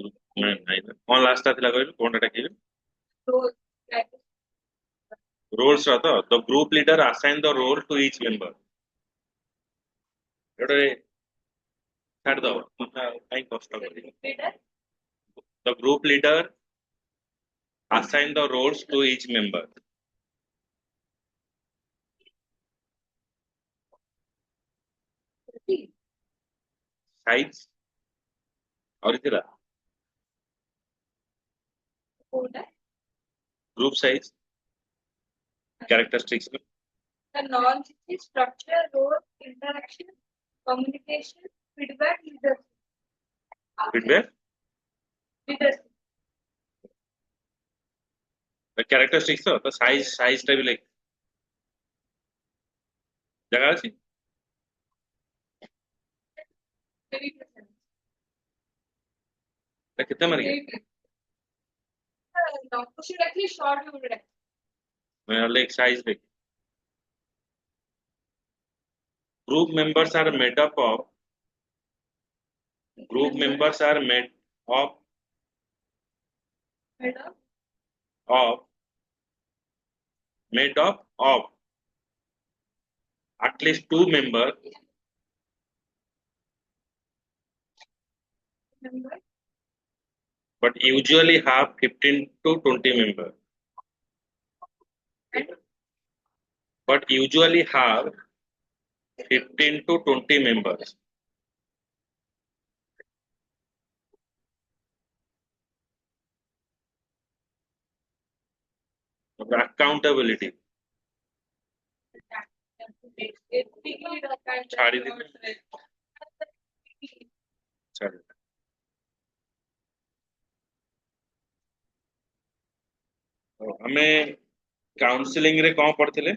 ନାଇଁ ନାଇଁ କଣ ଲାଷ୍ଟ ଥିଲା କହିଲୁ କଣଟା ଡାକିଲୁ Role. Like, ରୋଲ୍ସ ର ତ the group leader assign the role to each member ଏଟା ଛାଡ଼ିଦବ କାଇଁ କଷ୍ଟ କରିବ leader. The group leader assign the roles to each member size ଆହୁରି ଥିଲା Holder. Group size characteristics The knowledge is structure, role, interaction, communication, feedback, leadership. Feedback Leadership. Characteristics ତ size ଟା ବି ଲେଖ ଜାଗା ଅଛି Very present. এটা କେତେ mark Long question actually short you would ଲେଖ ସାଇଜ ଲେଖ group members are made up of group members are made of of made up of at least two members but usually have 15 to 20 members but usually have 15 to 20 members accountability ଛାଡ଼ି ଦେଲେ ଛାଡ଼ି ଆମେ counselling ରେ କଣ ପଢିଥିଲେ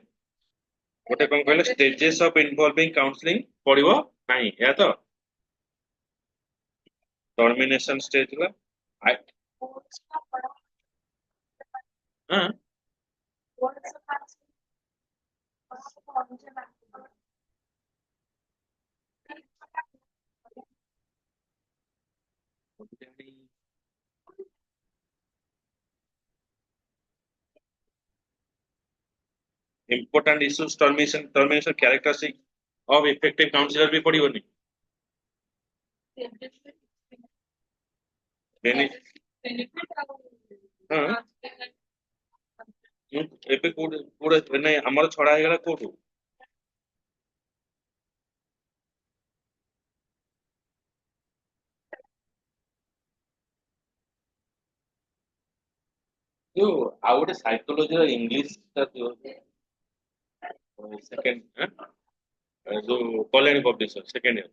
ଗୋଟେ କଣ କହିଲେ stages of involving counseling ପଡିବ ନାହିଁ ଏହା ତ ଟର୍ମିନେସନ ସ୍ଟେଜ ଥିଲା ହଁ important issues termination characteristic of effective counselor भी पढ़िबनी हाँ ଏବେ କୋଉଠି ନାଇଁ ଆମର ଛଡା ହେଇଗଲା କୋଉଠୁ ଯୋଉ ଆଉ ଗୋଟେ ସାଇକୋଲୋଜିର ଇଂଲିଶ ଟା ସେକେଣ୍ଡ ଯୋଉ କଲ୍ୟାଣୀ ପବ୍ଲିସର ସେକେଣ୍ଡ ଇୟର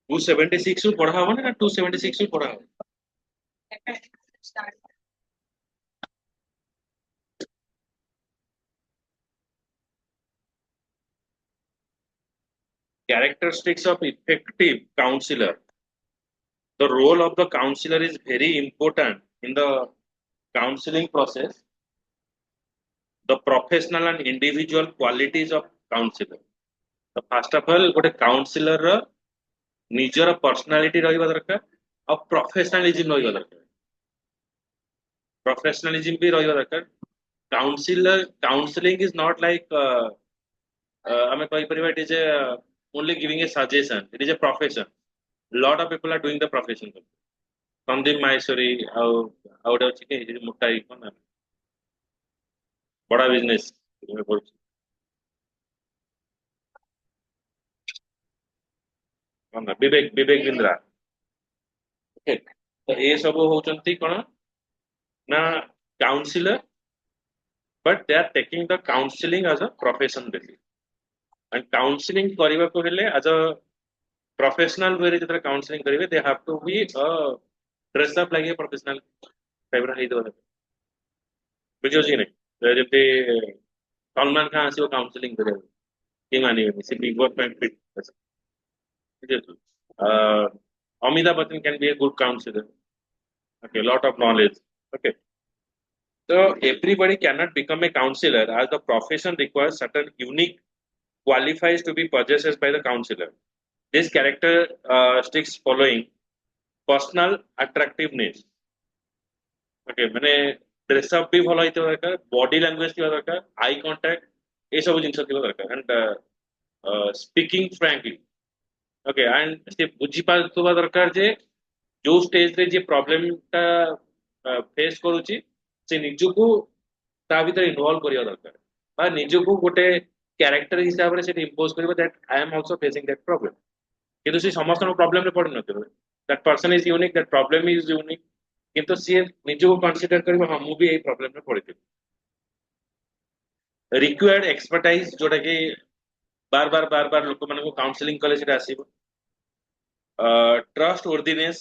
276 ରୁ ପଢା ହବ ନା 276 ରୁ ପଢା ହବ characteristics of effective counselor the role of the counselor is very important in the counseling process the professional and individual qualities of counselor the first of all ଗୋଟେ counselor ର ନିଜର personality ରହିବା ଦରକାର ଆଉ professionalism ରହିବା ଦରକାର professionalism ବି ରହିବା ଦରକାର counseling is not like ଆମେ କହିପାରିବା it is a only giving a suggestion it is a profession lot of people are doing the profession Sandeep Maheshwari ଆଉ ଗୋଟେ ଅଛି କି ମୋଟା ହେଇକି ନା ବଡ ବିଜନେସ କରୁଛି ବିବେକ ବିନ୍ଦ୍ରା ତ ଏ ସବୁ ହଉଛନ୍ତି କଣ ନା councillor but they are taking the counseling as a profession basically and counseling କରିବାକୁ ହେଲେ as a professional way ରେ ଯେତେବେଳେ counseling କରିବେ they have to be dress up like a professional type ର ହେଇଥିବ ବୁଝିପାରୁଛି କି ନାଇଁ ଯେମିତି ସଲମାନ ଖାନ ଆସିବ କାଉନସିଲିଂ କରିବାକୁ कि मानिबेनी से बिग बोस में fit Amitabh Bachchan can be a good counselor. Okay, lot of knowledge. Okay, so everybody cannot become a counselor as the profession requires certain unique qualifies to be possessed by the counselor. This character sticks following personal attractiveness. Okay, ମାନେ dress up भी ଭଲ ହେଇଥିବା ଦରକାର, body language ଥିବା ଦରକାର, eye contact ଏ ସବୁ ଜିନିଷ ଥିବା ଦରକାର and speaking frankly. Okay, and ସେ ବୁଝି ପାରୁଥିବା ଦରକାର ଯେ ଯୋଉ ଷ୍ଟେଜ ରେ ଯେ ପ୍ରୋବ୍ଲେମ ଟା ଫେସ୍ କରୁଛି ସେ ନିଜକୁ ତା ଭିତରେ ଇନଭଲ୍ଭ କରିବା ଦରକାର ବା ନିଜକୁ ଗୋଟେ କ୍ୟାରେକ୍ଟର ହିସାବରେ ସେଠି ଇମ୍ପୋଜ କରିବ that I am also facing that problem କିନ୍ତୁ ସେ ସମସ୍ତଙ୍କ ପ୍ରୋବ୍ଲେମରେ ପଡିନଥିବ that person is unique that problem is unique କିନ୍ତୁ ସିଏ ନିଜକୁ କନସିଡର କରିବ ହଁ ମୁଁ ବି ଏଇ ପ୍ରୋବ୍ଲେମରେ ପଡିଥିଲି ରିକ୍ୱାର୍ଡ ଏକ୍ସପର୍ଟାଇଜ ଯୋଉଟା କି ବାର ବାର ଲୋକମାନଙ୍କୁ କାଉନସିଲିଂ କଲେ ସେଟା ଆସିବ ट्रस्ट वर्दीनेस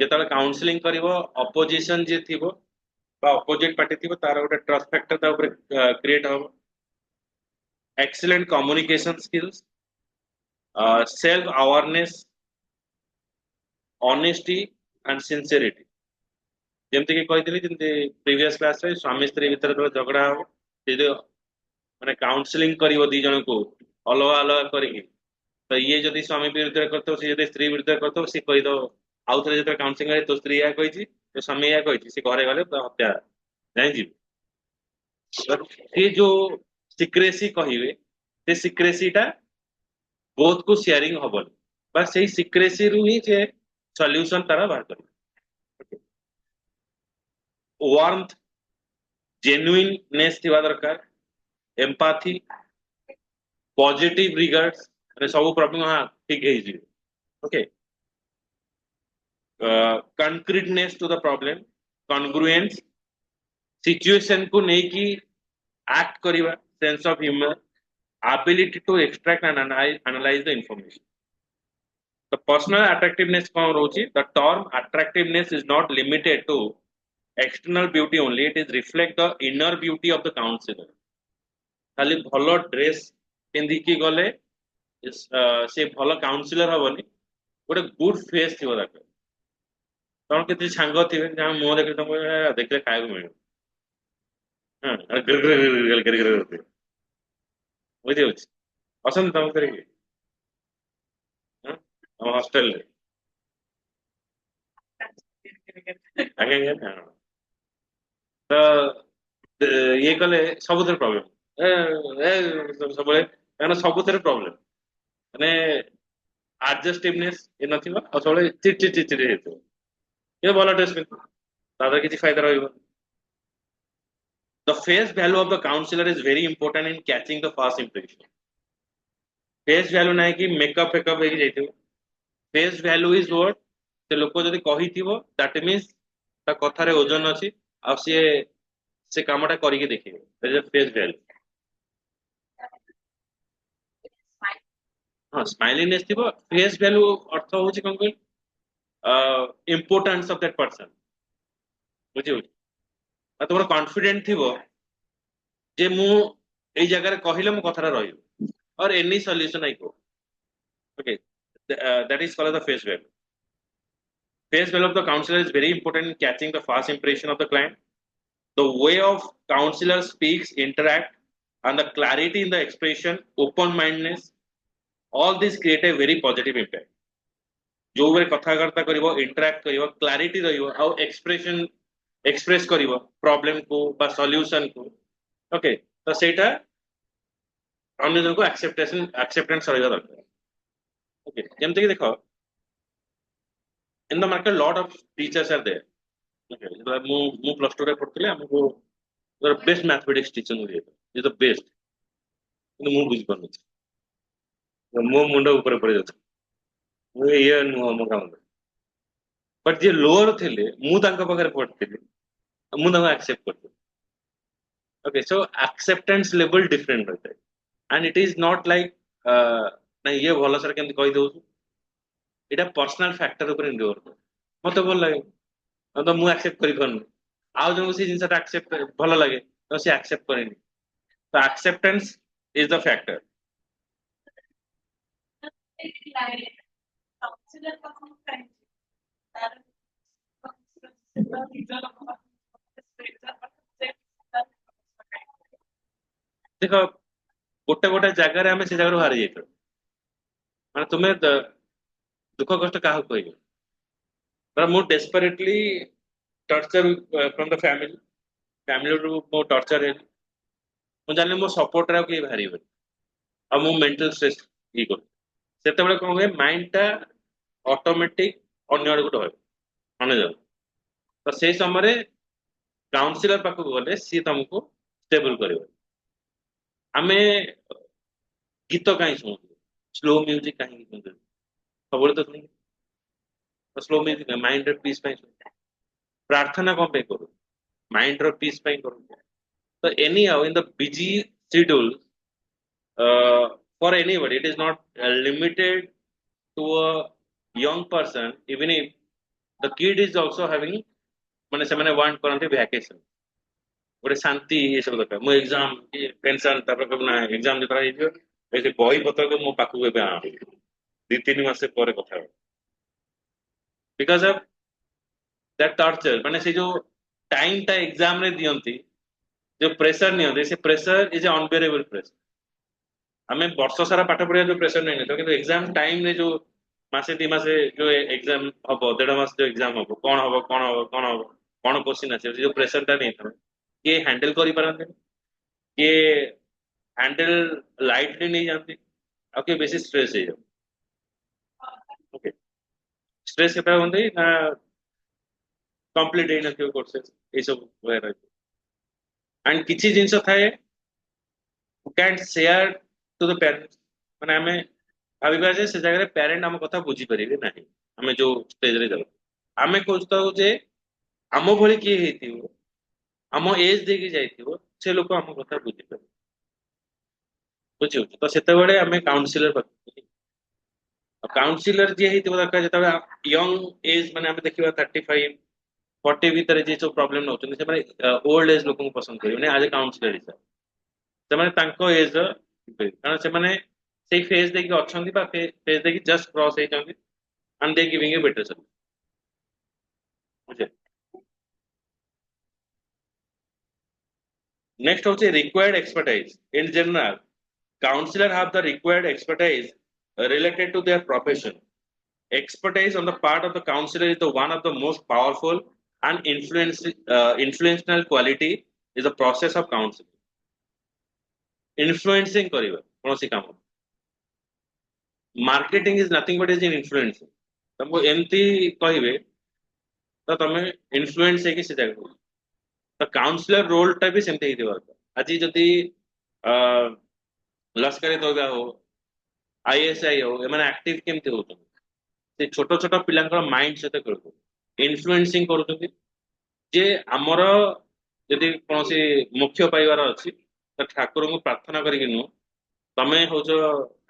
ଯେତେବେଳେ କାଉନସିଲିଂ କରିବ ଅପୋଜିସନ ଯିଏ ଥିବ ବା ଅପୋଜିଟ ପାର୍ଟି ଥିବ ତାର ଗୋଟେ ଟ୍ରଷ୍ଟ ଫ୍ୟାକ୍ଟର ତା ଉପରେ କ୍ରିଏଟ ହବ excellent communication skills self awareness honesty and sincerity ଯେମିତି କି କହିଥିଲି ଯେମିତି ପ୍ରିଭିୟସ କ୍ଲାସରେ ସ୍ୱାମୀ ସ୍ତ୍ରୀ ଭିତରେ ଯେତେବେଳେ ଝଗଡା ହବ ସେ ଯୋଉ ମାନେ କାଉନସିଲିଂ କରିବ ଦି ଜଣଙ୍କୁ ଅଲଗା ଅଲଗା କରିକି ତ ଇଏ ଯଦି ସ୍ୱାମୀ ବିରୁଦ୍ଧରେ କରିଥିବ ସେ ଯଦି ସ୍ତ୍ରୀ ବିରୁଦ୍ଧରେ କରିଥିବ ସେ କହିଦବ ଆଉ ଥରେ ଯେତେବେଳେ କାଉନସିଲିଂ करे ତୋ ସ୍ତ୍ରୀ ଏହା କହିଛି ତୋ ସ୍ୱାମୀ ଏହା କହିଛି ସେ ଘରେ ଗଲେ ତ ହତ୍ୟା ଜାଣିଯିବେ ସେ ଯୋଉ ସିକ୍ରେସି କହିବେ ସେ ସିକ୍ରେସିଟା ବୋଥ କୁ ସେୟାରିଂ ହବନି ବା ସେଇ ସିକ୍ରେସିରୁ ହିଁ ସେ ସଲ୍ୟୁସନ ତାର ବାହାର କରିବ ୱାର୍ମଥ ଜେନ୍ୟୁଇନନେସ୍ ଥିବା ଦରକାର ଏମ୍ପାଥି ପଜିଟିଭ ରିଗାର୍ଡସ ମାନେ ସବୁ ପ୍ରୋବ୍ଲେମ ହଁ ଠିକ ହେଇଯିବ okay concreteness to the problem congruence situation को ନେଇକି act କରିବା sense of humor ability to extract and analyze the information the personal attractiveness कौन रहुची the term attractiveness is not limited to external beauty only it is reflect the inner beauty of the counselor खाली भलो dress पिंधिकी गले से भलो councillor हबनी गोटे good face थिबो दरकार तम केते सांग थिबे जहाँ मुह देखले तुमको देखले खाइबो मिलियो हां गिर गिर गिर गिर गिर गिर बुझि होछि पसंद तम करे कि हां हम हॉस्टल रे आगे आगे हां तो ये कले सबुतर प्रॉब्लम सबले काରଣ ସବୁଥିରେ ପ୍ରୋବ୍ଲେମ ମାନେ ଆଡଜଷ୍ଟିଭନେସ୍ ଏ ନଥିବ ଆଉ ସବୁବେଳେ ଚିଡଚିଡି ହେଇଥିବ ये ଭଲ ଡ୍ରେସ୍ ପିନ୍ଧୁ ତାପରେ କିଛି ଫାଇଦା ରହିବ the face value of the counselor is very important in catching the first impression face value ନାହିଁ କି मेकअप फेकअप ହେଇକି ଯାଇଥିବ face value is what ସେ ଲୋକ ଯଦି କହିଥିବ that means ତା କଥାରେ ଓଜନ ଅଛି ଆଉ ସିଏ ସେ କାମଟା କରିକି ଦେଖେଇବ that is a face value ହଁ ସ୍ମାଇଲିନେସ୍ ଥିବ face value ଅର୍ଥ ହଉଛି କଣ କହିଲ importance of that person ବୁଝିହେଉଛି ଆଉ ତମର କନଫିଡେଣ୍ଟ ଥିବ ଯେ ମୁଁ ଏଇ ଜାଗାରେ କହିଲେ ମୋ କଥାଟା ରହିବ or any solution I go okay that is called the face value face value of the counselor is very important in catching the first impression of the client the way of counselor speaks interact and the clarity in the expression open mindedness all this create a very positive impact जो वे कथाबार्ता करिवो interact करिवो clarity रहिवो आउ expression express करिवो problem को बा solution को okay तो सेटा अन्य जन को एक्सेप्टेंस रहइबा दरकार ओके जेमते कि देखो in the market lot of teachers are there okay मु प्लस 2 रे पढुतले हमको बेस्ट मैथमेटिक्स टीचर मिले इज द बेस्ट କିନ୍ତୁ ମୁଁ ବୁଝି ପାରୁନଥିଲି ମୋ ମୁଣ୍ଡ ଉପରେ ପଡି ଯାଉଛି ମୁଁ ଇଏ ନୁହଁ ମୋ କାମ बट जे लोअर थे मुझे पढ़ती मुझे एक्सेप्ट करती okay so acceptance level different रहता है and it is not like नहीं ये भल सर केमती कही दउछु एटा पर्सनल फैक्टर ऊपर निर्भर करे मते भल लागे तो मु एक्सेप्ट करि पारनु आउ जन से जिंसटा एक्सेप्ट भल लागे तो से एक्सेप्ट करेनी तो एक्सेप्टेंस is the factor. देख गोटे गोटे जगार आम से जगह हारी जाइए मैं तुम्हें दुख कष्ट क्या कह मु desperately torture from the family family मो टर्चर है मुझे जानी मो सपोर्ट रे किए बाहर आ मु मेंटल स्ट्रेस ये कर से कौन हुए माइंड टा ऑटोमेटिक अन्य आड़ को माने जाओ तो से समय काउंसिलर पाखक गले सी तुमको स्टेबल कर आमे गीत कहीं शुणु स्लो म्यूजिक कहीं सब तो शुणी तो स्लो म्यूजिक माइंड पीस प्रार्थना कौन पे करू माइंड पीस करू तो any how in the busy schedule for anybody it is not limited to a young person even if the kid is also having माने से माने वांट करंती वैकेशन गोटे शांति ये सब दरकार मो एग्जाम टेंशन तापर ना एग्जाम जतरा हे ऐसे बही पत्र को मो पाखु एबे आ 2-3 मास पर कथा बिकॉज ऑफ दैट टॉर्चर माने से जो टाइम ता एग्जाम रे दियंती जो प्रेशर नियंती से प्रेशर इज अनबेरेबल प्रेशर आम वर्ष सारा पाठ पढ़ा जो प्रेशर नहीं कि एग्जाम टाइम रे जो मासे 2 मासे जो एग्जाम हम 1.5 मास जो एग्जाम हम कौन हम कौन हम कौन हम कौन क्वेश्चन आसे जो प्रेशर टा नहीं था ये हैंडल करि पारंते ये हैंडल लाइटली नहीं जानते ओके बेसी स्ट्रेस है ओके स्ट्रेस केता होंदे ना कंप्लीट नहीं नथियो कोर्सेस ए सब वगैरह एंड किछि things they can share to the parents माने हमें भाविबा जे से जगह पेरेंट हम कथा बुझी परिबे नाही हमें जो स्टेज रे जाऊ हमें खोजता हो जे आम भली किए हेतिबो आम एज देकी जाइतिबो से लोक हम कथा बुझी पारे बुझियो तो सेते बेले हमें काउंसलर काउंसलर जे हेतिबो दरकार जेता यंग एज माने हम देखिबा 35 40 भीतर जे सब प्रॉब्लम नउछन से माने ओल्ड एज लोक को पसंद करियो ने आज ए काउंसलर हिसाब से माने तांको एज कारण से माने से फेज देखि अछंती बा फेज देखि जस्ट क्रॉस हे चंती and they giving a better service बुझे नेक्स्ट होचे required expertise in general counselor have the required expertise related to their profession expertise on the part of the counselor is the one of the most powerful and influential quality is the process of counseling influencing kariba konosi काम marketing is nothing but is in influence तुमको एमती कहिबे तो तमे influence है कि से जगह तो काउंसलर रोल टा भी सेमते ही देवा आज जदी लश्कर तोबा हो आईएसआई हो एमाने एक्टिव केमते होतन से छोट छोट पिलांकर माइंड सेते करतो इन्फ्लुएंसिंग करतो जे हमर यदि कोनोसी मुख्य पाइबार अछि तो ठाकुर को प्रार्थना करिक नु तमे हो जो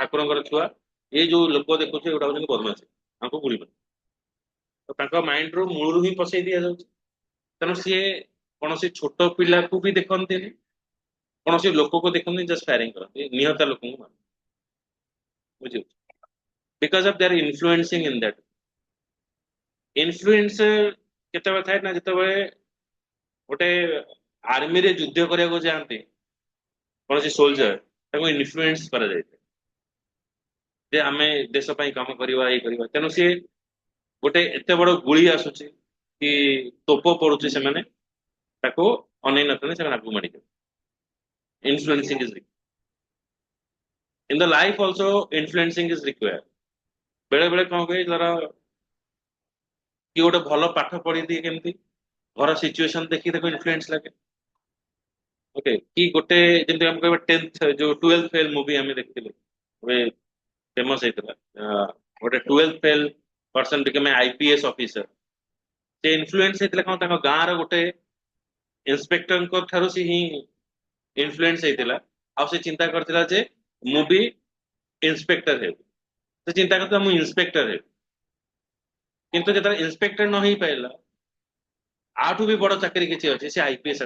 ठाकुर छुआ ये जो लोक देखु एटा हूँ बदमाशी हमको गुड़ी तो माइंड रू मूल ही पसई दि जाऊँ तेणु सी कौन छोट पिला को भी देखते कौन लोक को देखते जस्ट फायरिंग करते निहता लोक बुझे because of their influencing in that influence केते थाए ना जिते गोटे आर्मी रे युद्ध करने जाते कौन सोल्जर इन्फ्लुएंस करा जाए जे आमे देश पई काम करवा ये करवा तेणु सी गोटे एत बड़ गुड़ी आसुची कि तोप पड़ुची से माने ताको अनै नथने से आगु माडी influencing is in the life also influencing is required बेले बेले कौन कहे जरा कि गोटे भल पाठ पढ़ी दिए केमती घर सिचुएशन देखी देखो इन्फ्लुएंस लगे ओके कि गोटे जेमती हम कहबा 10th जो 12th फेल मूवी हमें देखथिले फेमस होता गोटे 12th fail person become IPS officer से इन्फ्लुएंस होता कौन गाँव रोटे इंस्पेक्टर ठारू सी ही इन्फ्लुएंस होता आ चिंता करथिला जे मु भी इंस्पेक्टर है से चिंता करता मु इंस्पेक्टर है किंतु जब इंस्पेक्टर न हो पाइला आठू भी बड़ चाकरी किसी अच्छे से IPS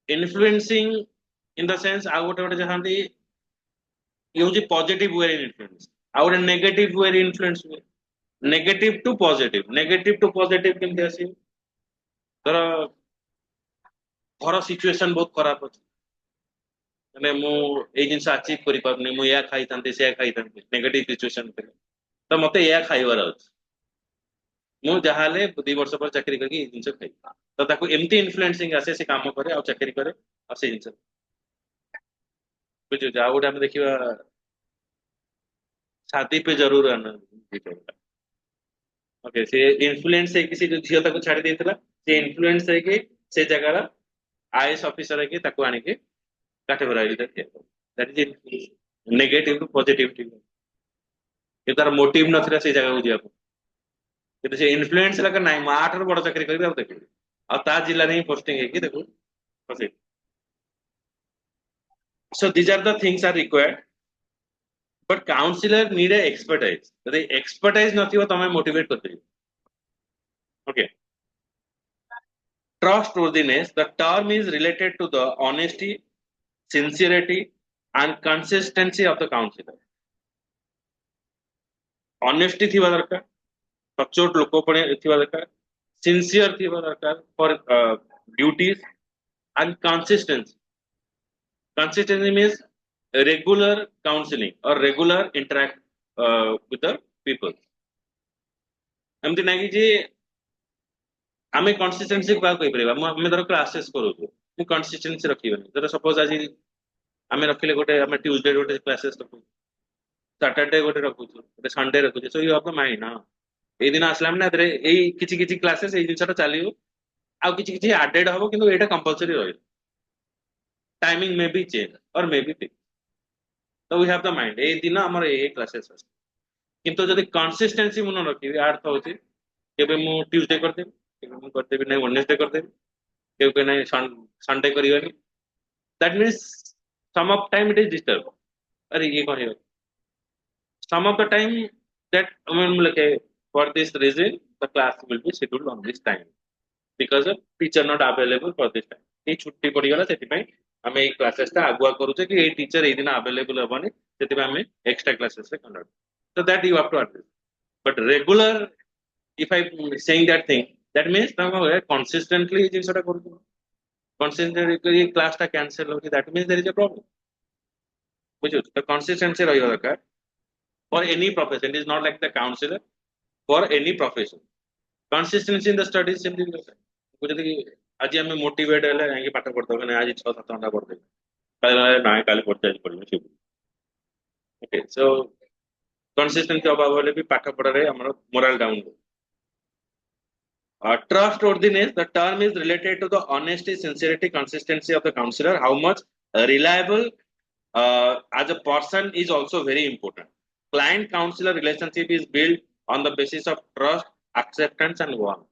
influencing in the sense आ गोटे गोटे जहांती ये हूँ पॉजिटिव वे इन्फ्लुएंस आ गोटे नेगेटिव वे इन्फ्लुएंस हुए नेगेटिव टू पॉजिटिव केमती आसी धर घर सिचुएशन बहुत खराब अच्छे माने मु ए जिंस अचीव करि पारनी मु या खाइतांती से खाइतांती नेगेटिव सिचुएशन तो मते या खाइबार अछि मु जहाले 2 वर्ष पर चाकरी करके ए जिंस खाइ तो ताको एमती इन्फ्लुएंसिंग आसे से काम करे आ चाकरी करे आ से जिंस बुझु जा गोटे हम देखिबा शादी पे जरूर आना ओके से इन्फ्लुएंस है किसी जो झियो ताको छाड़ी देथिला से इन्फ्लुएंस है कि से जगह आईएएस ऑफिसर है कि ताको आनी के काटे भराई दे that is negative to positive ये तार मोटिव नथिला से जगह को जिया କିନ୍ତୁ ସେ ଇନଫ୍ଲୁଏନ୍ସ ହେଲା ନାଇଁ ମୁଁ ଆଠାରୁ ବଡ ଚାକିରି କରିବି ଆଉ ଦେଖିବି ଆଉ ତା ଜିଲ୍ଲାରେ ହିଁ ପୋଷ୍ଟିଂ ହେଇକି ଦେଖୁ ବସେଇ so these are the things are required but counselor need a expertise ଯଦି expertise ନଥିବ ତମେ motivate କରିପାରିବ okay trustworthiness the term is related to the honesty sincerity and consistency of the counselor honesty ଥିବା ଦରକାର सचोट लोक थिबा दरकार सिंसियर थिबा दरकार for duties and consistency means regular counselling और regular interact with the people एमती नहीं जे आमे कंसिस्टेंसी का कहि परबा हम धर क्लासेस करू मु कंसिस्टेंसी रखिबनी धर सपोज आज आमे रखिले गोटे आमे ट्यूसडे गोटे क्लासेस रखू सैटरडे गोटे रखू गोटे संडे रखू so you have the mind ना ए दिन आसलाम ना एई किछि किछि क्लासेस एई जिंसटा चलियो आ किछि किछि एडेड हबो किंतु एटा कंपलसरी रहै टाइमिंग मे बी चेंज और मे बी फिक्स तो वी हैव द माइंड ए दिन हमर ए क्लासेस अछि किंतु जदि कंसिस्टेंसी मन रखिबी अर्थ होछि केबे मु ट्यूसडे कर देबी केबे मु कर देबी नै वेडनेसडे कर देबी केबे नै संडे करिवनी that means some of time it is disturb अरे ये कहियो some of the time that I mean like for this reason the class will be scheduled on this time because of teacher not available for this time ए छुट्टी पड़ी गला सेति पई हमें A classes ता आगुआ करू जे कि ए टीचर ए दिन अवेलेबल हबनी सेति पई हमें एक्स्ट्रा क्लासेस से conduct so that you have to adjust but regular if I saying that thing that means तम consistently जिंसटा करू consistently ये क्लास ता कैंसिल हो that means there is a problem बुझो तो consistency रहियो दरकार for any profession it is not like the counselor for any profession consistency in the studies simply जदि आज हम मोटिवेट है जाके पाठ पढ़ते हैं आज 6-7 घंटा पढ़ते हैं ना काली पढ़ते आज पढ़ियो ओके सो कंसिस्टेंसी अभाव वाले भी पाठ पढ़ारे हमर moral down trustworthiness the term is related to the honesty sincerity consistency of the counselor how much reliable as a person is also very important client counselor relationship is built on the basis of trust acceptance and warmth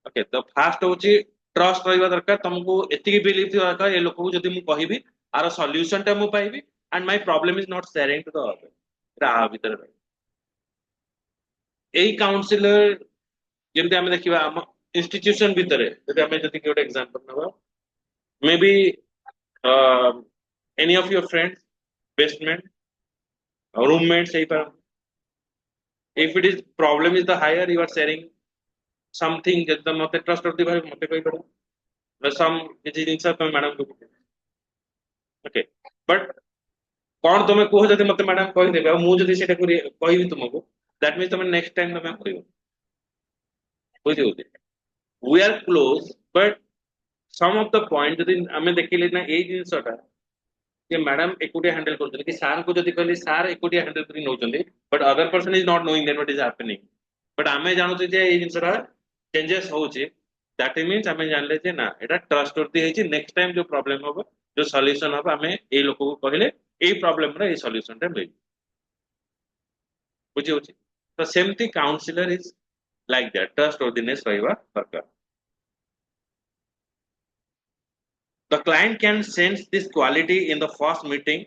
okay the first होची trust रहिबा दरकार तुमको एतिकी believe थिबा दरकार ए लोक को जदी मु कहिबी are solution टा मु पाइबी and my problem is not sharing to the other रा भीतर एई काउंसलर जेमते हम देखिबा हम इंस्टीट्यूशन भीतर जदी हम जदी के एग्जांपल नबा may be any of your friends best friend roommates if it is problem is the higher you are sharing something that the mate trust of the bhai mate koi paro some किछि जिंसा तुम madam को okay but कोन तुम को जति मते madam कहि देबे आ मु जति सेटा कहिबी तुमको दैट मींस तुम नेक्स्ट टाइम तुम कहिबो बुझियो we are close but some of the point जति हमें देखिले ना ए जिंसटा कि मैडम एकुटिया हैंडल करते कि सार को जति कहली सार एकुटिया हैंडल करी Nauchandi but other person is not knowing that what is happening but आमे जानू जे ए जिंसरा चेंजेस होउची दैट मींस आमे जानले जे ना एटा ट्रस्टवर्दी हेची नेक्स्ट टाइम जो प्रॉब्लम हो जो सॉल्यूशन हो आमे ए लोक को कहले ए प्रॉब्लम रे ए सॉल्यूशन टा मिल बुझी होची तो सेमती counsellor is like that trustworthiness रहिबा दरकार the client can sense this quality in the first meeting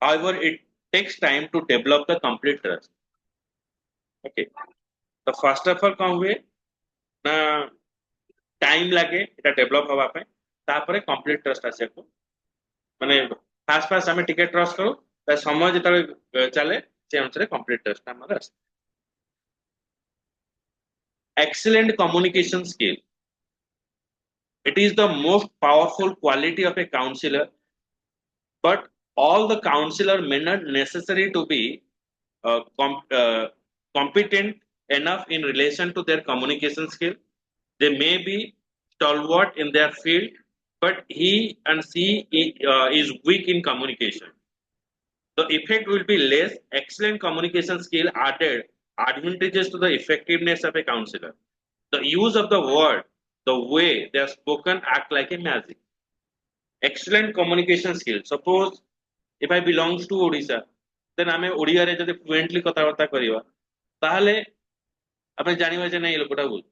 however it takes time to develop the complete trust okay the first of all come way na time lage eta develop haba pe तापर complete trust आसे को माने fast fast हमें टिके trust करू ता समय जतले चले से अनुसार कंप्लीट ट्रस्ट हमर आसे excellent communication skill. It is the most powerful quality of a counselor, but all the counselor may not necessary to be competent enough in relation to their communication skill. They may be stalwart in their field, but he and she is weak in communication. The effect will be less. Excellent communication skill added advantages to the effectiveness of a counselor. The use of the word, the way they are spoken, act like a magic. Excellent communication skill. Suppose if I belongs to Odisha, then ଆମେ ଓଡ଼ିଆରେ ଯଦି fluently କଥାବାର୍ତ୍ତା କରିବା ତାହେଲେ ଆମେ ଜାଣିବା ଯେ ନାଇଁ ଏ ଲୋକଟା ବୁଝ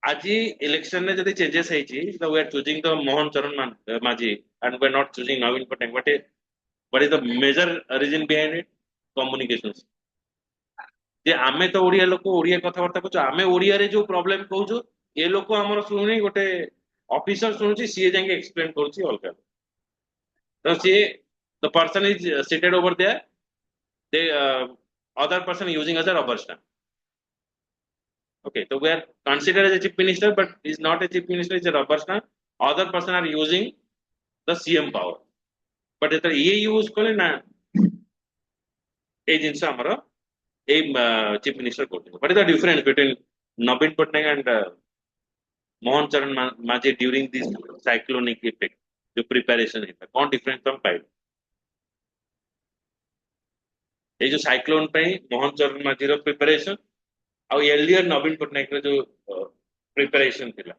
ଆଜି ଇଲେକ୍ସନ ରେ ଯଦି ଚେଞ୍ଜେସ୍ ହେଇଛି we are choosing the Mohan Charan Majhi and we are not choosing ନବୀନ Patnaik what is the major reason behind it communications ଯେ ଆମେ ତ ଓଡ଼ିଆ ଲୋକ ଓଡ଼ିଆ କଥାବାର୍ତ୍ତା କରୁଛୁ ଆମେ ଓଡ଼ିଆରେ ଯୋଉ ପ୍ରୋବ୍ଲେମ କହୁଛୁ ଏ ଲୋକ ଆମର ଶୁଣୁନି ଗୋଟେ ଅଫିସର ଶୁଣୁଛି ସିଏ ଯାଇକି ଏକ୍ସପ୍ଲେନ କରୁଛି ଅଲଗା ତ ସିଏ the person is seated over there the other person using as a rubber stamp okay so we are considered as a chief minister but is not a chief minister is a rubber stamp other person are using the CM power but ଯେତେବେଳେ ଇଏ use କଲେ ନା ଏଇ ଜିନିଷ ଆମର a chief minister କରୁଛନ୍ତି what is the difference between Navin Patnaik and Mohan Charan Majhi during this cyclonic effect the preparation है कौन difference हम पाए ये जो cyclone पे मोहन चरण माझी रो preparation और earlier नवीन पटनायक रो जो preparation थिला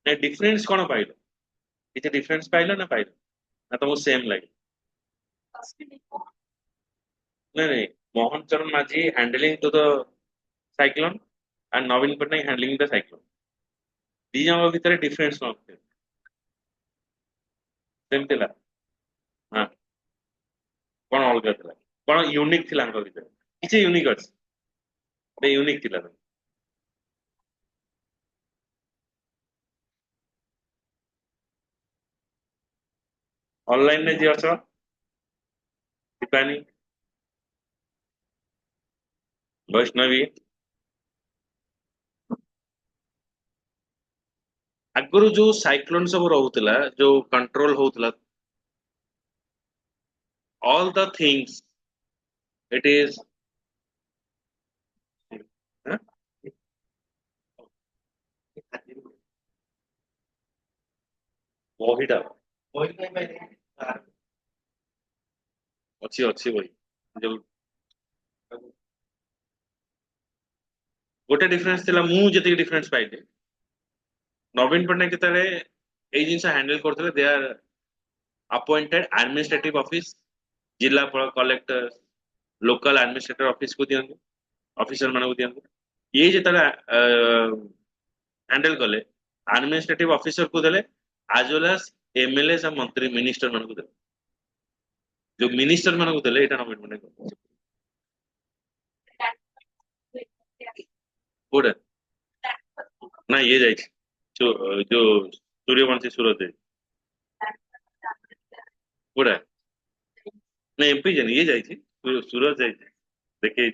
डिफरेंस कौन पाइल किसी डिफरेंस पाइल ना पाइल ना तो वो सेम लगे नहीं नहीं Mohan Charan Majhi handling to the cyclone and Naveen Patnaik handling the cyclone दी जंग भीतर डिफरेंस कौन थे सेम थिला हां कौन अलग थिला कौन यूनिक थिला अंक भीतर किसी यूनिक अछि बे यूनिक थिला ऑनलाइन ने जी अछ दीपानी वैष्णवी आगुरु जो साइक्लोन सब रहउतला जो control होउतला all the things it is huh? ବହିଟା ଅଛି ଅଛି ବହି ଯୋଉ ଗୋଟେ डिफरेंस थिला मु जति डिफरेंस पाइले नवीन पटनायक जेतले एई जिंस हैंडल करथले they are appointed administrative office जिला कलेक्टर लोकल एडमिनिस्ट्रेटर ऑफिस को दियंगे ऑफिसर माने को दियंगे ये जेतले हैंडल कले एडमिनिस्ट्रेटिव ऑफिसर को देले एज वेल एज एमएलए सब मंत्री मिनिस्टर मान को देले जो मिनिस्टर मान को देले एटा नवीन पटनायक कोड ना ये जाई जो सूर्यवंशी सूरत है कोड ना एमपी जन ये जाई सूरत जाई देखे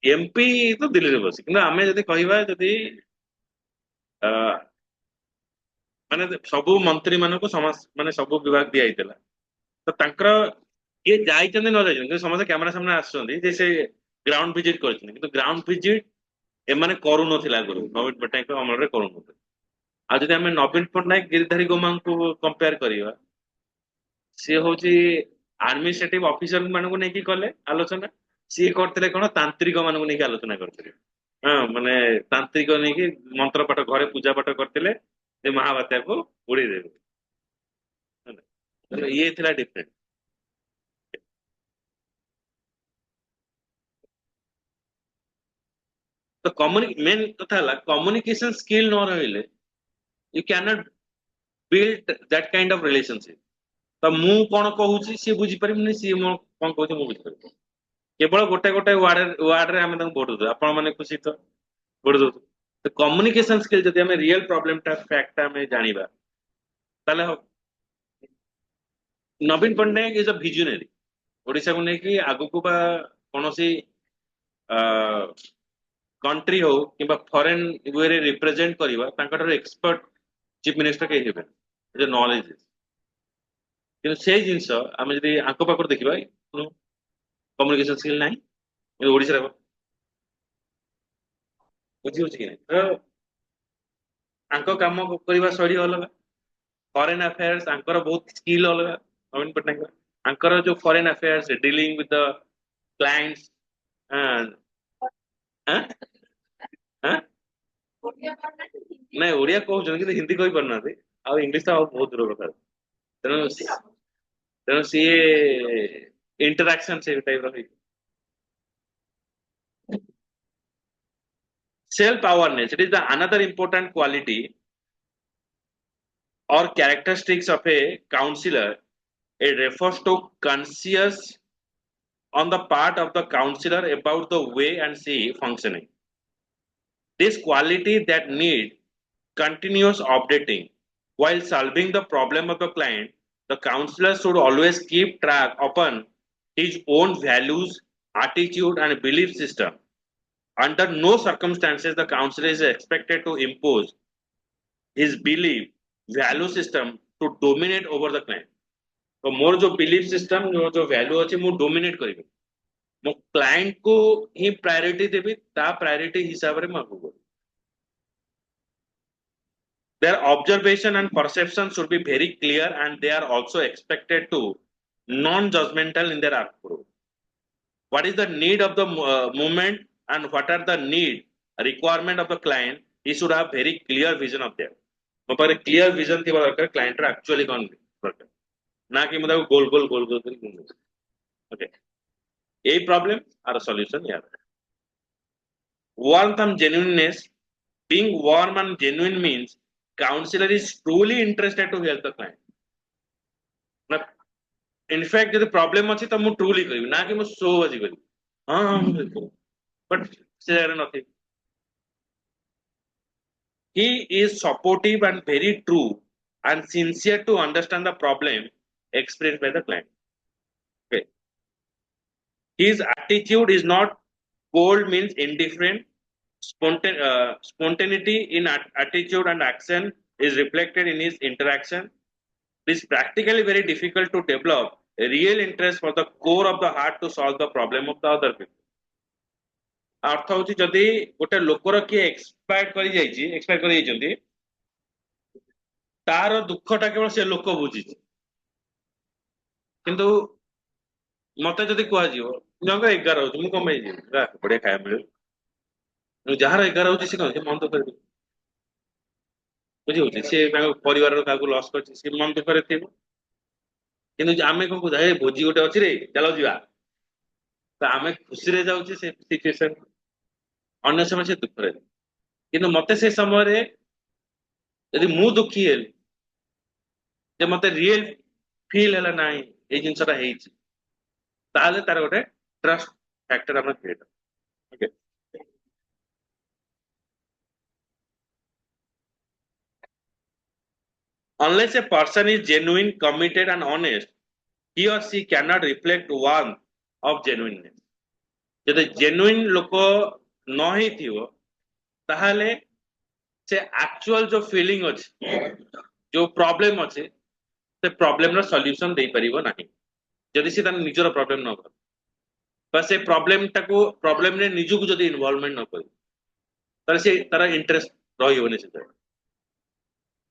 एमपी तो दिल्ली रे बस कि आमे जदी कहबा जदी माने सब मंत्री मान को माने सब विभाग दिया आइतला तो तांकर ये जाइछन न जाइछन समस्त कैमरा सामने आछन जे से ग्राउंड विजिट करछन किंतु ग्राउंड विजिट एमाने करू नथिला गुरु नवीन पटनायक अमल रे करू नथिला आ जदी हमें नवीन पटनायक गिरधारी गोमांग को कंपेयर करिवा सी होची एडमिनिस्ट्रेटिव ऑफिसर मान को नेकी कले आलोचना सी करथिले कोन तांत्रिक मान को नेकी आलोचना करथिले हां माने तांत्रिक नेकी मंत्र पाठ घरे पूजा पाठ करथिले जे महावात्या को उड़ी देबे तो ये थिला डिफरेंट तो मेन कथा है कम्युनिकेशन स्किल न रहिले you can not build that kind of relationship तो मु कौन कहूची सी बुझी परिबनी सी मो कौन कहूची मु बुझी परिबनी केवल गोटे गोटे वार्ड रे आमे तांको वोट दउ आपण माने खुशी तो वोट दउ तो कम्युनिकेशन स्किल जदि आमे रियल प्रॉब्लम टा फैक्ट आमे जानिबा ताले Naveen Pattnaik is a visionary Odisha को नेकी आगु को बा कोनोसी कंट्री हो कि फॉरेन वे रे रिप्रेजेंट करबा तांकर एक्सपर्ट चीफ मिनिस्टर के हेबे जो नॉलेज किंतु से जिंस आमे जदि आंको पाकर देखिबा कम्युनिकेशन स्किल नाही ओडिशा रे बुझी होची कि नहीं आंको काम करबा शैली अलग फॉरेन अफेयर्स आंकर बहुत स्किल अलग नवीन पट्टनायक आंकर जो foreign affairs dealing with the clients ନାଇଁ ଓଡିଆ କହୁଛନ୍ତି କିନ୍ତୁ ହିନ୍ଦୀ କହି ପାରୁନାହାନ୍ତି ଆଉ ଇଂଲିଶ ତ ଆଉ ବହୁତ ଦୂର କଥା ତେଣୁ ତେଣୁ ସିଏ ଇଣ୍ଟରାକ୍ସନ ସେ ଟାଇପ ର self awareness it is the another important quality or characteristics of a counselor. It refers to conscious on the part of the counselor about the way and see functioning. This quality that need continuous updating while solving the problem of the client, the counselor should always keep track upon his own values, attitude, and belief system. Under no circumstances the counselor is expected to impose his belief value system to dominate over the client. तो मोर जो belief system जो value अच्छे मु dominate करिबे मो client को ही priority देबी ता priority हिसाब रे मागु करिबे their observation and perception should be very clear and they are also expected to non-judgmental in their approach. What is the need of the movement and what are the need requirement of the client, he should have very clear vision of that. ମୋ ପାଖରେ clear vision ଥିବା ଦରକାର କ୍ଲାଏଣ୍ଟର actually କଣ ଦରକାର ନା କି ମୁଁ ତାକୁ ଗୋଲ ଗୋଲ ଗୋଲ ଗୋଲ କରି ଘୁମଉଛି ଓକେ ଏଇ ପ୍ରୋବ୍ଲେମ ଆର ସଲ୍ୟୁସନ ୟାର warmth and genuineness. Being warm and genuine means counselor is truly interested to help the client. In fact ଯଦି problem ଅଛି ତ ମୁଁ truly କରିବି ନା କି ମୁଁ show ବାଜି କରିବି ହଁ ହଁ but ସେ ଜାଗାରେ ନଥିବି he is supportive and very true and sincere to understand the problem expressed by the client. Okay. His attitude is not cold means indifferent. Spontaneity in attitude and action is reflected in his interaction. It is practically very difficult to develop a real interest for the core of the heart to solve the problem of the other people. अर्थ हूँ जदि गोटे लोकर किए expire कर तार दुखटा केवल से लोक बुझी किंतु मत जदि कह जंग 11 हो मुझे कम बढ़िया खाया मिले जार 11 हो मन दुख बुझे सी परिवार क्या लस कर मन दुख थी कि आम कौन कह भोजी गोटे अच्छी रे चलो जा तो आम खुशी जाऊे से सिचुएशन अन्य समय से दुख रहे कि मत से समय यदि मु दुखी है मत रियल फील है ना ये जिनसा तार गोटे ट्रस्ट फैक्टर आम create okay unless a person is genuine committed and honest he or she cannot reflect warmth of genuineness जब genuine लोक न ही थियो ताहले से एक्चुअल जो फीलिंग अच्छे जो प्रॉब्लम अच्छे से प्रॉब्लम रो सॉल्यूशन दे परिबो नाही जदि से तान निजर प्रॉब्लम न कर बस ए प्रॉब्लम टाको प्रॉब्लम ने निजु को जदि इन्वॉल्वमेंट न कर तार से तार इंटरेस्ट रही होने से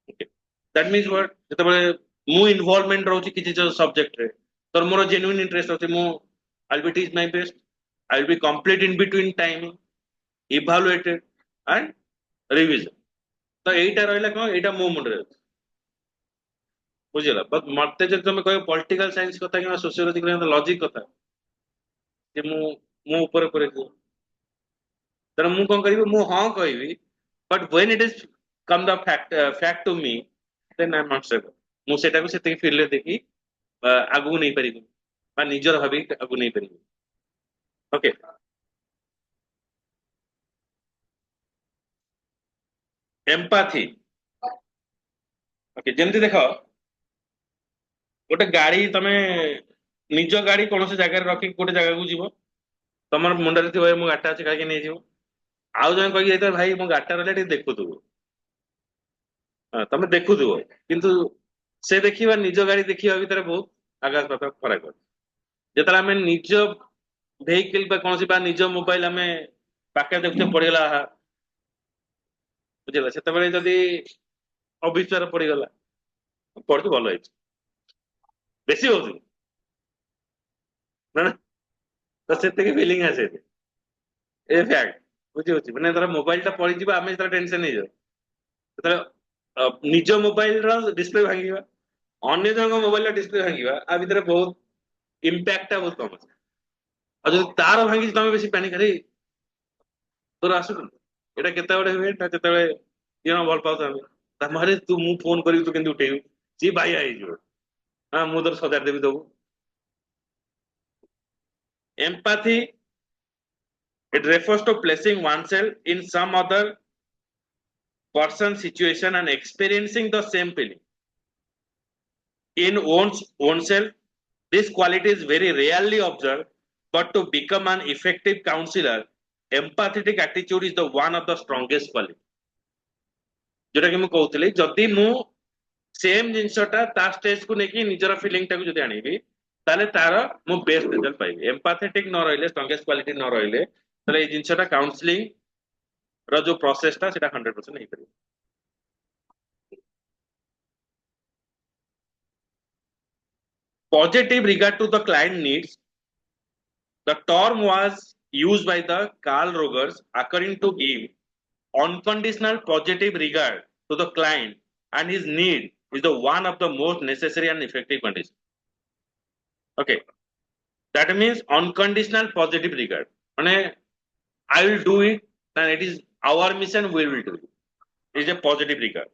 ओके दैट मींस व्हाट जतबे मु इन्वॉल्वमेंट रहउची किछि जो सब्जेक्ट रे तर मोर जेन्युइन इंटरेस्ट होची मु I will be teach my best I will be complete in between timing evaluated and revision तो एटा रहला कोन एटा मो मुंड रे बुझिला बट मते जे तुम कह पॉलिटिकल साइंस कथा कि सोशियोलॉजी कथा लॉजिक कथा जे मु ऊपर करे तेणु मु कौन करी मु हाँ कहि but when it is come the fact to me then I am not sure मु सेटा को सेते फील ले देखि आगु नहीं परिबो बा निजर भाबी आगु नहीं परिबो ओके एम्पैथी ओके जेमति देखो गोटे गाड़ी तमे निज गाड़ी कौन से जगह रखी गोटे जगह को जीव तमर मुंडरे थी मो गाटा अच्छे कहीं नहीं जीव आउ जन कही भाई मो गाटा रहा देखुव तमे देखुव किंतु से देखिबा निज गाड़ी देखिबा भितर बहुत आकाश पाताल फरक अछि जेतला हमें निज भेहिकल बा निज मोबाइल आम पाखे देखुचे पड़गला बुझेगा से जदि अविश्वास पड़गला पढ़ी भल है बेसी हो ना तो से फिलिंग आसे ए फैक्ट बुझी होची माने तार मोबाइल टा पड़ी जीवा आमे तार टेंशन नहीं जाओ निज मोबाइल रो डिस्प्ले भांगीबा अन्य जन मोबाइल रो डिस्प्ले भांगीबा आ भीतर बहुत इंपैक्ट टा बहुत कम আছে और जब तार भांगी तमे बेसी पैनिक करे तोर आसु एटा केते बडे हुए ना केते बडे भल पाउ तमे तू मु फोन करी तू केंदि उठेबू जी भाई आई जो हां मु तोर सजार देबी दबू empathy it refers to placing oneself in some other person situation and experiencing the same feeling in oneself. This quality is very rarely observed, but to become an effective counselor empathetic attitude is the one of the strongest quality जोटा कि कहूली जदि मु same जिनसटा ता stage को लेकिन निजर feeling टाको जदि आनिबी ताले तार मु बेस्ट रिजल्ट पाइबी एम्पैथेटिक न रहिले स्ट्रांगेस्ट क्वालिटी न रहिले ताले ए जिनसटा काउंसलिंग रो जो प्रोसेस ता सेटा 100% नहीं करियो positive regard to the client needs. The term was used by the Carl Rogers. According to him, unconditional positive regard to the client and his need is the one of the most necessary and effective conditions. Okay, that means unconditional positive regard. I will do it, and it is our mission. We will do it. It is a positive regard.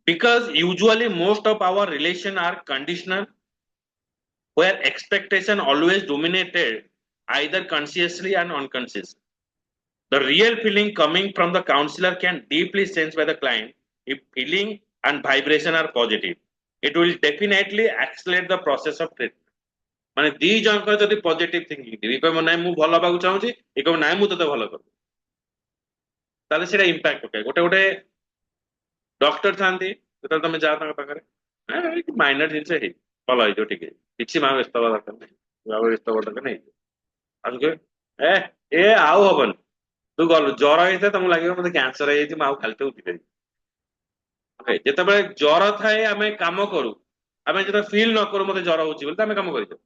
Because usually most of our relations are conditional, where expectation always dominated either consciously and unconsciously. The real feeling coming from the counselor can deeply sensed by the client. If feeling and vibration are positive, it will definitely accelerate the process of treatment. माने दी जनकर जदि positive thinking दिबी कहबो नै मु भलो बागु चाहूची ए कहबो नै मु तते भलो कर ताले सेटा इंपैक्ट पके गोटे गोटे डॉक्टर थांती तो तुम जा तांग पाखरे माइनर जिनसे हे भलो हे जो ठीक है किछि मा व्यस्त बा दरकार नै बाबा व्यस्त बा दरकार नै आज के ए ए आउ हबन तू गल ज्वर हेते तुम लागियो मते कैंसर हे छि मा खालते उठी दे ओके जेते बेले ज्वर थाए आमे काम करू आमे जेते फील न करू मते ज्वर होची बोले आमे काम करितो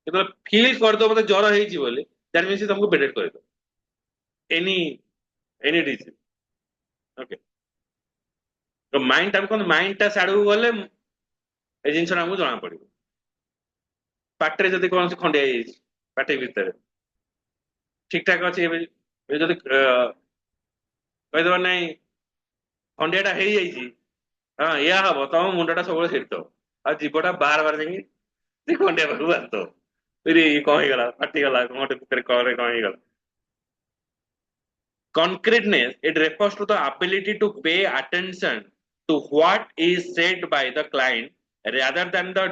जेते फील कर दो मते ज्वर हे छि बोले दैट मींस तुमको बेडेड कर दो एनी डिजीज ओके तो माइंड टाइम कोन माइंड टा साडू गले ए जिंस हमको जाना पड़िबो पाटरे जदी कोन से खंडिया हे पाटे भीतर ठीक ठाक अछि ए जदी कहि दबा नै खंडियाटा हे जाई छि हां या हबो तम मुंडटा सब सेटतो आ जीवटा बार बार जाई से खंडिया बाबू आतो रे कौन ही गला फाटी गला मोटे पुकर करे कौन ही गला concreteness it refers to the ability to pay attention to what is said by the client rather than the